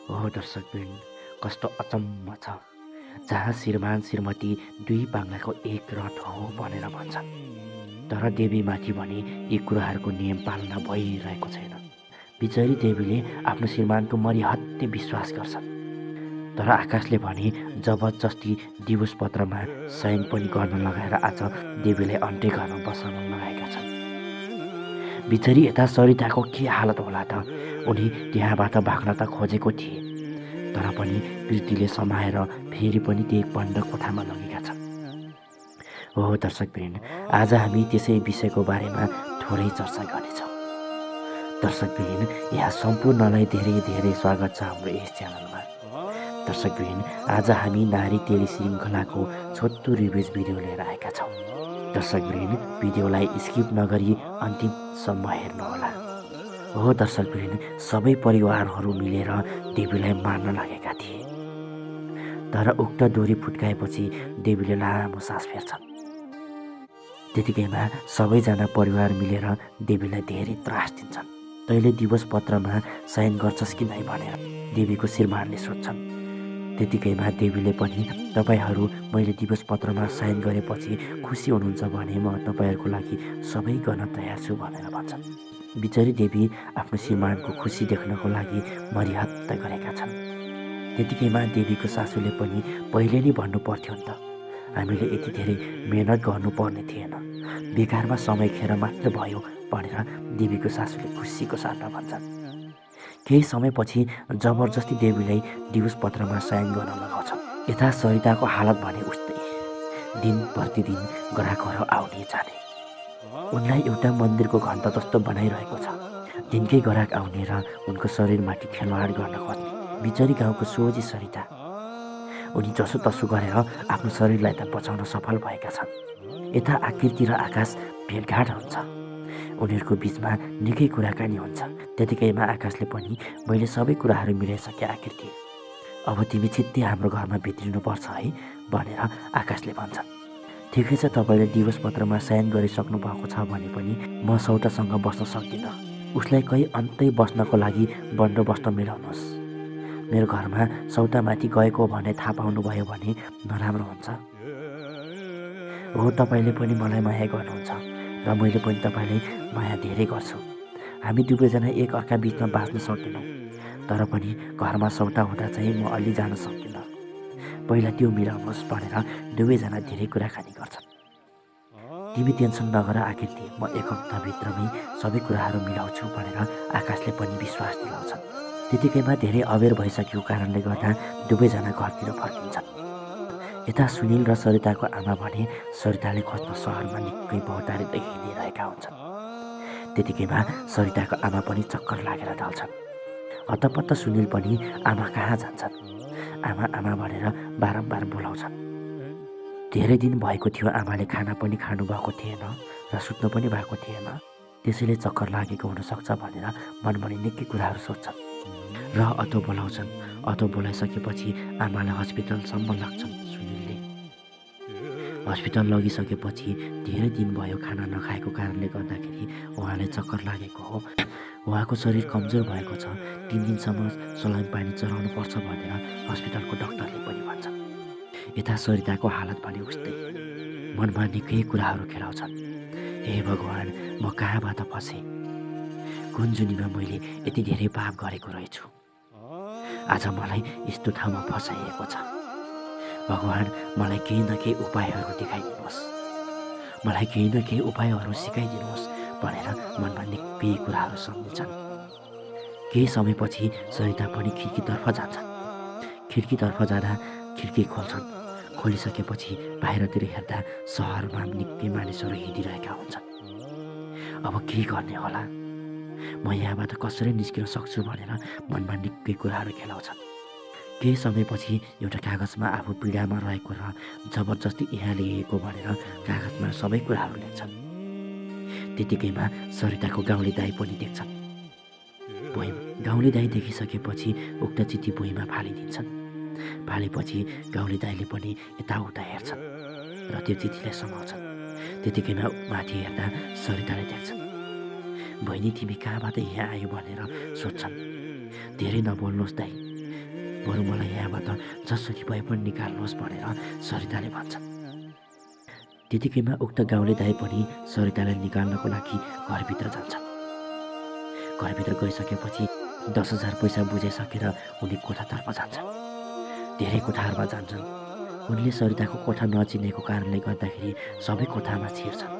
ओह दर्शकवृन्द, कस्तो अचम्म छ। जहाँ श्रीमान श्रीमती दुई पाङ्लाको एक रथ हो भनेर भन्छन्, तर देवीमाथि भने यी कुराहरूको नियम पालना भइरहेको छैन। बिचरी देवीले आफ्नो श्रीमानको मरिहत्ते विश्वास गर्छन्, तर आकाशले भने जबरजस्ती दिवस पत्रमा सैन पनि गर्न लगाएर आज देवीलाई अन्त्य घरमा बसाउन लगाएका छन्। बिचरी यता सरिताको के हालत होला त? उनी त्यहाँबाट भाग्न त खोजेको थिए, तर पनि प्रीतिले समाएर फेरि पनि त्यही बन्द कोठामा लगेका छन्। हो दर्शकवृन्द, आज हामी त्यसै विषयको बारेमा थोरै चर्चा गर्नेछौँ। दर्शकवृन्द, यहाँ सम्पूर्णलाई धेरै धेरै स्वागत छ हाम्रो यस च्यानलमा। दर्शकवृन्द, आज हामी नारी टेली श्रृङ्खलाको छोटो रिभ्युज भिडियो लिएर आएका छौँ। दर्शकवृन्द, भिडियोलाई स्किप नगरी अन्तिमसम्म हेर्नुहोला। हो दर्शकवृन्द, सबै परिवारहरू मिलेर देवीलाई मार्न लागेका थिए, तर उक्त डोरी फुट्काएपछि देवीले लामो सास फेर्छन्। त्यतिकैमा सबैजना परिवार मिलेर देवीलाई धेरै त्रास दिन्छन्। तैँले दिवस पत्रमा शयन गर्छस् कि नै भनेर देवीको श्रीमानले सोध्छन्। त्यतिकैमा देवीले पनि तपाईहरू मैले दिवस पत्रमा शयन गरेपछि खुसी हुनुहुन्छ भने म तपाईँहरूको लागि सबै गर्न तयार छु भनेर भन्छन्। बिचरी देवी आफ्नो श्रीमानको खुसी देख्नको लागि मरिहत्ता गरेका छन्। त्यतिकैमा देवीको सासूले पनि पहिले नै भन्नु पर्थ्यो नि त, हामीले यति धेरै मेहनत गर्नुपर्ने थिएन, बेकारमा समय खेर मात्र भयो भनेर देवीको सासूले खुसीको साथमा भन्छन्। केही समयपछि जबरजस्ती देवीलाई दिवस पत्रमा शयन गर्न लगाउँछन्। यता सरिताको हालत भने उस्तै, दिन प्रतिदिन ग्राहकहरू आउने जाने। उनलाई एउटा मन्दिरको घण्टा जस्तो बनाइरहेको छ। दिनकै ग्राहक आउने र उनको शरीरमाथि खेलवाड गर्न खोज्ने। बिचरी गाउँको सोझी सरिता, उनी जसोतसो गरेर आफ्नो शरीरलाई त बचाउन सफल भएका छन्। यता आकृति र आकाश भेटघाट हुन्छ, उनीहरूको बिचमा निकै कुराकानी हुन्छ। त्यतिकैमा आकाशले पनि मैले सबै कुराहरू मिलाइसकेँ आकृति, अब तिमी छिट्टै हाम्रो घरमा भित्रिनुपर्छ है भनेर आकाशले भन्छन्। ठिकै छ, तपाईँले दिवस पत्रमा शयन गरिसक्नु भएको छ भने पनि म सौटासँग बस्न सक्दिनँ। उसलाई कहीँ अन्तै बस्नको लागि बन्दोबस्त मिलाउनुहोस्। मेरो घरमा सौटामाथि गएको भने थाहा पाउनुभयो भने नराम्रो हुन्छ। हो, तपाईँले पनि मलाई माया गर्नुहुन्छ र मैले पनि तपाईँलाई माया धेरै गर्छु। हामी दुवैजना एक अर्का बिचमा बाँच्न सक्दैनौँ, तर पनि घरमा सौटा हुँदा चाहिँ म अलि जान सक्दिनँ। पहिला त्यो मिलाउनुहोस् भनेर दुवैजना धेरै कुराकानी गर्छन्। तिमी टेन्सन नगर आकृति, म एक हप्ताभित्रमै सबै कुराहरू मिलाउँछु भनेर आकाशले पनि विश्वास दिलाउँछन्। त्यतिकैमा धेरै अबेर भइसकेको कारणले गर्दा दुवैजना घरतिर फर्किन्छन्। यता सुनिल र सरिताको आमा भने सरिताले खोज्न सहरमा निकै बहुतारिँदै हिँडिरहेका हुन्छन्। त्यतिकैमा सरिताको आमा पनि चक्कर लागेर ढल्छन्। हतपत्त सुनिल पनि आमा कहाँ जान्छन्। आमा आमा भनेर बारम्बार बोलाउँछन्। धेरै दिन भएको थियो आमाले खाना पनि खानुभएको थिएन र सुत्नु पनि भएको थिएन, त्यसैले चक्कर लागेको हुनसक्छ भनेर मनमनै निकै कुराहरू सोध्छन् र अटो बोलाउँछन्। अटो बोलाइसकेपछि आमालाई हस्पिटलसम्म लाग्छन् सुनिलले। हस्पिटल लगिसकेपछि धेरै दिन भयो खाना नखाएको कारणले गर्दाखेरि उहाँलाई चक्कर लागेको हो। उहाँको शरीर कमजोर भएको छ, 3 दिनसम्म सलाइन पानी चलाउनु पर्छ भनेर हस्पिटलको डाक्टरले पनि भन्छन्। यता सरिताको हालत भने उस्तै, मनमा निकै कुराहरू खेलाउँछन्। हे भगवान्, म कहाँबाट फसेँ? कुन जुनीमा मैले यति धेरै पाप गरेको रहेछु? आज मलाई यस्तो ठाउँमा फसाइएको छ। भगवान्, मलाई केही न केही उपायहरू देखाइदिनुहोस्, मलाई केही न केही उपायहरू सिकाइदिनुहोस् भनेर मनमा निकै कुराहरू सम्झिन्छन्। केही समयपछि सरिता पनि खिड्कीतर्फ जान्छन्। खिड्कीतर्फ जाँदा खिड्की खोल्छन्। खोलिसकेपछि बाहिरतिर हेर्दा सहरमा निकै मानिसहरू हिँडिरहेका हुन्छन्। अब के गर्ने होला? म यहाँबाट कसरी निस्किन सक्छु भनेर मनमा निकै कुराहरू खेलाउँछन्। केही समयपछि एउटा कागजमा आफू पीडामा रहेको र जबरजस्ती यहाँ ल्याएको भनेर कागजमा सबै कुराहरू लेख्छन्। त्यतिकैमा सरिताको गाउँले दाई पनि देख्छन्। गाउँले दाई देखिसकेपछि उक्त चिठी भुइँमा फालिदिन्छन्। फालेपछि गाउँले दाईले पनि यताउता हेर्छन् र त्यो चिठीलाई समाउँछन्। त्यतिकैमा माथि हेर्दा सरिताले देख्छन्। बहिनी, तिमी कहाँबाट यहाँ आयो भनेर सोध्छन्। धेरै नबोल्नुहोस् दाई, बरु मलाई यहाँबाट जसरी भए पनि निकाल्नुहोस् भनेर सरिताले भन्छन्। त्यतिकैमा उक्त गाउँले दाइ पनि सरितालाई निकाल्नको लागि घरभित्र जान्छन्। घरभित्र गइसकेपछि 10,000 पैसा बुझाइसकेर उनी कोठातर्फ जान्छन्। धेरै कोठाहरूमा जान्छन्। उनले सरिताको कोठा नचिनेको कारणले गर्दाखेरि सबै कोठामा छिर्छन्।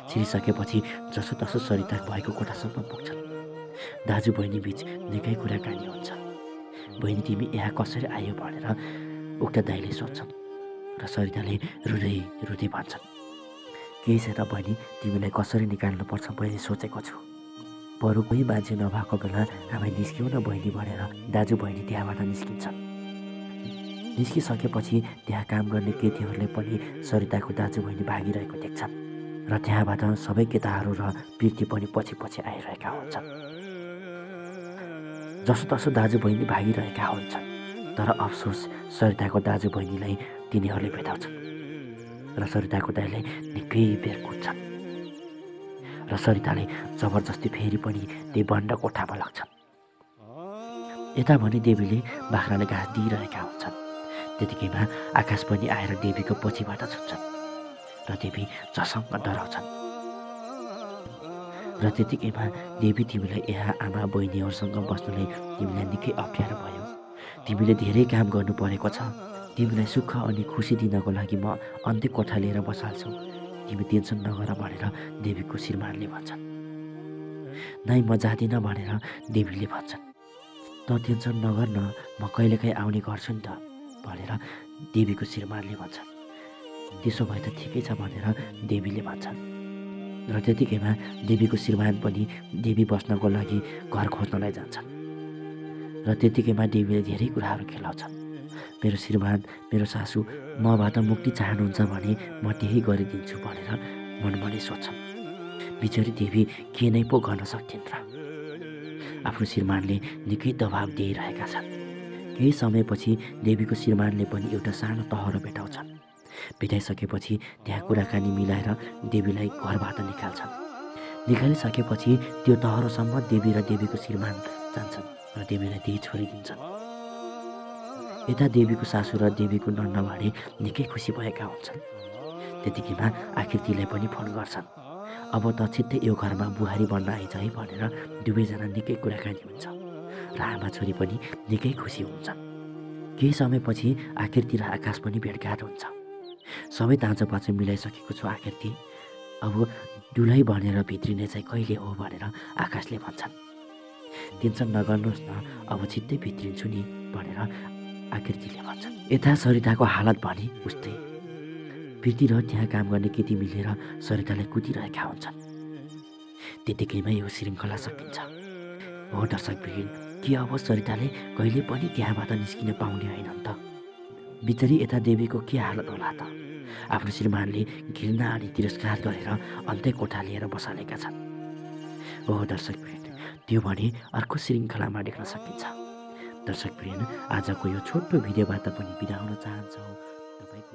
छिरिसकेपछि जसोतसो सरिता भएको कोठासम्म पुग्छन्। दाजु बहिनी बीच निकै कुराकानी हुन्छ। बहिनी तिमी यहाँ कसरी आयो भनेर उक्त दाइले सोध्छन् र सरिताले रुँदै रुँदै भन्छन्, केही छैन बहिनी, तिमीलाई कसरी निकाल्नुपर्छ मैले सोचेको छु। बरु कोही मान्छे नभएको बेला हामी निस्क्यौँ न बहिनी भनेर दाजु बहिनी त्यहाँबाट निस्किन्छन्। निस्किसकेपछि त्यहाँ काम गर्ने केटीहरूले पनि सरिताको दाजु बहिनी भागिरहेको देख्छन् र त्यहाँबाट सबै केटाहरू र पिर्ती पनि पछि पछि आइरहेका हुन्छन्। जसोतसो दाजु बहिनी भागिरहेका हुन्छन्, तर अफसोस सरिताको दाजु बहिनीलाई तिनीहरूले भेटाउँछन् र सरिताको दाइलाई निकै बेर कुट्छन् र सरिताले जबरजस्ती फेरि पनि त्यही बन्द कोठामा लाग्छन्। यता भने देवीले बाख्राले घाँस दिइरहेका हुन्छन्। त्यतिकैमा आकाश पनि आएर देवीको पछिबाट छुट्छन् र देवी झसङ्ग डराउँछन्। र त्यतिकैमा देवी तिमीलाई यहाँ आमा बहिनीहरूसँग बस्नलाई तिमीलाई निकै अप्ठ्यारो भयो। तिमीले धेरै काम गर्नु परेको छ। तिमीलाई सुख अनि खुसी दिनको लागि म अन्त्य कोठा लिएर बसाल्छु। तिमी टेन्सन नगर भनेर देवीको श्रीमानले भन्छन्। नाइ म जाँदिनँ भनेर देवीले भन्छन्। त टेन्सन नगर न, म कहिलेकाहीँ आउने गर्छु नि त भनेर देवीको श्रीमानले भन्छन्। त्यसो भए त ठिकै छ भनेर देवीले भन्छन्। र त्यतिकैमा देवीको श्रीमान पनि देवी बस्नको लागि घर खोज्नलाई जान्छन्। र त्यतिकैमा देवीले धेरै कुराहरू खेलाउँछन्। मेरो श्रीमान, मेरो सासू मबाट मुक्ति चाहनुहुन्छ भने म त्यही गरिदिन्छु भनेर मनमनै सोध्छन्। बिचरी देवी के नै पो गर्न सक्थिन् र। आफ्नो श्रीमानले निकै दबाब दिइरहेका छन्। केही समयपछि देवीको श्रीमानले पनि एउटा सानो तहरो भेटाउँछन्। भेटाइसकेपछि त्यहाँ कुराकानी मिलाएर देवीलाई घरबाट निकाल्छन्। निकालिसकेपछि त्यो तहरोसम्म देवी र देवीको श्रीमान जान्छन् र देवीलाई त्यही छोडिदिन्छन्। यता देवीको सासू र देवीको नन्दाबाडे निकै खुसी भएका हुन्छन्। त्यतिकैमा आकृतिलाई पनि फोन गर्छन्। अब त छिट्टै यो घरमा बुहारी बन्न आइज है भनेर दुवैजना निकै कुराकानी हुन्छ र आमा छोरी पनि निकै खुसी हुन्छन्। केही समयपछि आकृति र आकाश पनि भेटघाट हुन्छ। सबै दाँजोपाँचो मिलाइसकेको छु आकृति, अब दुलै भनेर भित्रिने चाहिँ कहिले हो भनेर आकाशले भन्छन्। टेन्सन नगर्नुहोस् न, अब छिट्टै भित्रिन्छु नि भनेर आकृतिले भन्छन्। यता सरिताको हालत भने उस्तै। प्रीति र त्यहाँ काम गर्ने केटी मिलेर सरितालाई कुदिरहेका हुन्छन्। त्यतिकैमा यो श्रृङ्खला सकिन्छ। हो दर्शकवृन्द, के अब सरिताले कहिले पनि त्यहाँबाट निस्किन पाउने होइनन् त? बिचरी यता देवीको के हालत होला त? आफ्नो श्रीमानले घृणा अनि तिरस्कार गरेर अन्त्य कोठा लिएर बसालेका छन्। हो दर्शकवृन्द, त्यो भने अर्को श्रृङ्खलामा देख्न सकिन्छ। दर्शकवृन्द, आजको यो छोटो भिडियोबाट पनि बिदा हुन चाहन्छौँ। तपाईँको